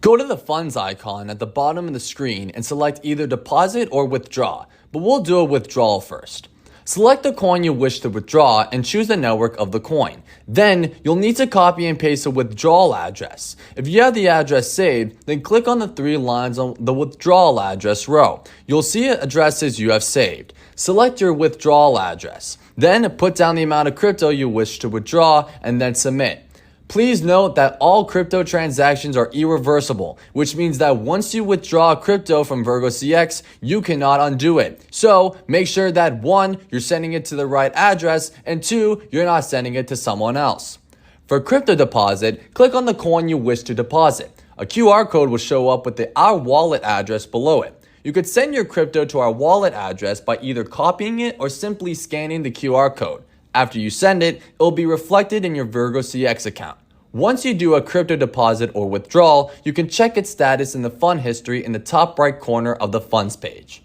Go to the funds icon at the bottom of the screen and select either deposit or withdraw, but we'll do a withdrawal first. Select the coin you wish to withdraw and choose the network of the coin. Then, you'll need to copy and paste a withdrawal address. If you have the address saved, then click on the 3 lines on the withdrawal address row. You'll see addresses you have saved. Select your withdrawal address. Then, put down the amount of crypto you wish to withdraw and then submit. Please note that all crypto transactions are irreversible, which means that once you withdraw crypto from VirgoCX, you cannot undo it. So make sure that 1, you're sending it to the right address, and 2, you're not sending it to someone else. For crypto deposit, click on the coin you wish to deposit. A QR code will show up with the Our Wallet address below it. You could send your crypto to our wallet address by either copying it or simply scanning the QR code. After you send it, it will be reflected in your VirgoCX account. Once you do a crypto deposit or withdrawal, you can check its status in the fund history in the top right corner of the funds page.